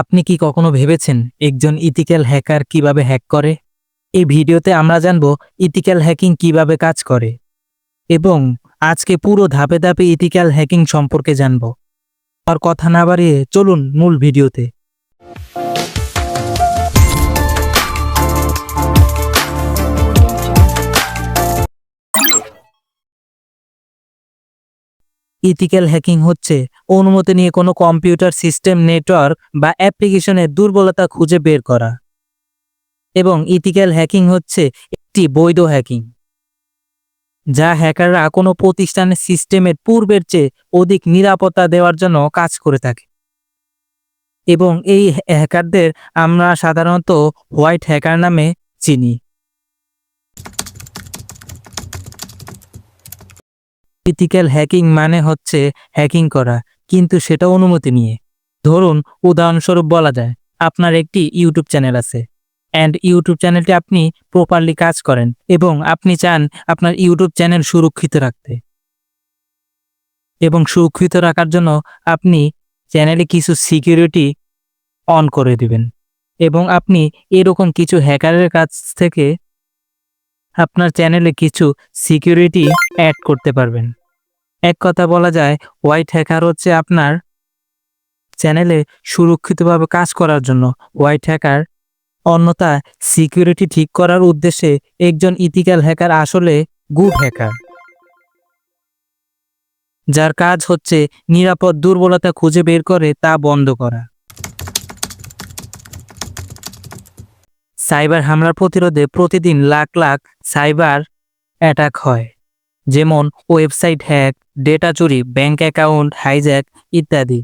আপনি কি কখনো ভেবেছেন একজন ইথিক্যাল হ্যাকার কিভাবে হ্যাক করে? এই ভিডিওতে আমরা জানব ইথিক্যাল হ্যাকিং কিভাবে কাজ করে এবং আজকে পুরো ধাপে ধাপে ইথিক্যাল হ্যাকিং সম্পর্কে জানব। আর কথা না বাড়িয়ে চলুন মূল ভিডিওতে। ইথিক্যাল হ্যাকিং হচ্ছে অনুমতি নিয়ে কোনো কম্পিউটার সিস্টেম, নেটওয়ার্ক বা অ্যাপ্লিকেশনের দুর্বলতা খুঁজে বের করা। এবং ইথিক্যাল হ্যাকিং হচ্ছে একটি বৈধ হ্যাকিং, যা হ্যাকাররা কোনো প্রতিষ্ঠানের সিস্টেমের পূর্বের চেয়ে অধিক নিরাপত্তা দেওয়ার জন্য কাজ করে থাকে। এবং এই হ্যাকারদের আমরা সাধারণত হোয়াইট হ্যাকার নামে চিনি। ইথিক্যাল হ্যাকিং মানে হচ্ছে হ্যাকিং করা, কিন্তু সেটা অনুমতি নিয়ে। ধরুন, উদাহরণস্বরূপ বলা যায় আপনার একটি ইউটিউব চ্যানেল আছে অ্যান্ড ইউটিউব চ্যানেলটি আপনি প্রপারলি কাজ করেন এবং আপনি চান আপনার ইউটিউব চ্যানেল সুরক্ষিত রাখতে। এবং সুরক্ষিত রাখার জন্য আপনি চ্যানেলে কিছু সিকিউরিটি অন করে দিবেন এবং আপনি এরকম কিছু হ্যাকারের কাছ থেকে আপনার চ্যানেলে কিছু সিকিউরিটি অ্যাড করতে পারবেন। এক কথা বলা যায়, হোয়াইট হ্যাকার হচ্ছে আপনার চ্যানেলে সুরক্ষিতভাবে কাজ করার জন্য হোয়াইট হ্যাকার। অন্যথায় সিকিউরিটি ঠিক করার উদ্দেশ্যে একজন ইথিক্যাল হ্যাকার আসলে গুড হ্যাকার, যার কাজ হচ্ছে নিরাপদ দুর্বলতা খুঁজে বের করে তা বন্ধ করা। সাইবার হামলার প্রতিরোধে প্রতিদিন লাখ লাখ সাইবার অ্যাটাক হয়, যেমন ওয়েবসাইট হ্যাক, ডেটা চুরি, ব্যাংক অ্যাকাউন্ট হাইজ্যাক ইত্যাদি।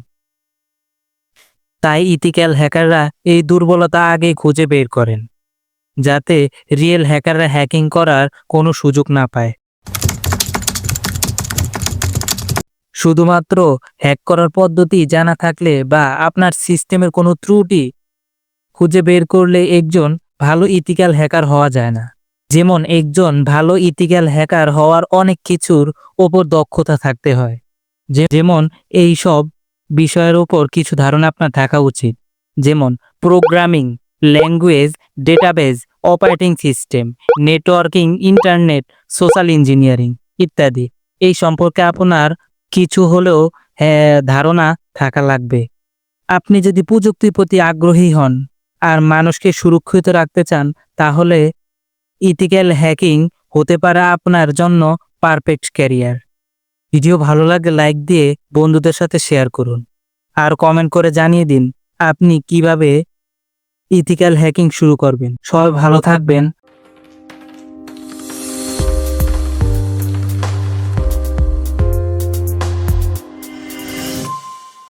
তাই ইথিক্যাল হ্যাকাররা এই দুর্বলতা আগেই খুঁজে বের করেন, যাতে রিয়েল হ্যাকাররা হ্যাকিং করার কোনো সুযোগ না পায়। শুধুমাত্র হ্যাক করার পদ্ধতি জানা থাকলে বা আপনার সিস্টেমের কোনো ত্রুটি খুঁজে বের করলে একজন ভালো ইথিক্যাল হ্যাকার হওয়া যায় না। যেমন একজন ভালো ইথিক্যাল হ্যাকার হওয়ার অনেক কিছুর ওপর দক্ষতা থাকতে হয়। যেমন এই সব বিষয়ের ওপর কিছু ধারণা আপনার থাকা উচিত, যেমন programming language, database, operating system, networking, internet, social engineering ইত্যাদি। এই সম্পর্কে আপনার কিছু হলেও ধারণা থাকা লাগবে। আপনি যদি প্রযুক্তির প্রতি আগ্রহী হন আর মানুষকে সুরক্ষিত রাখতে চান, তাহলে ইথিক্যাল হ্যাকিং হতে পারে আপনার জন্য পারফেক্ট ক্যারিয়ার। ভিডিও ভালো লাগলে লাইক দিয়ে বন্ধুদের সাথে শেয়ার করুন আর কমেন্ট করে জানিয়ে দিন আপনি কিভাবে ইথিক্যাল হ্যাকিং শুরু করবেন। সবাই ভালো থাকবেন।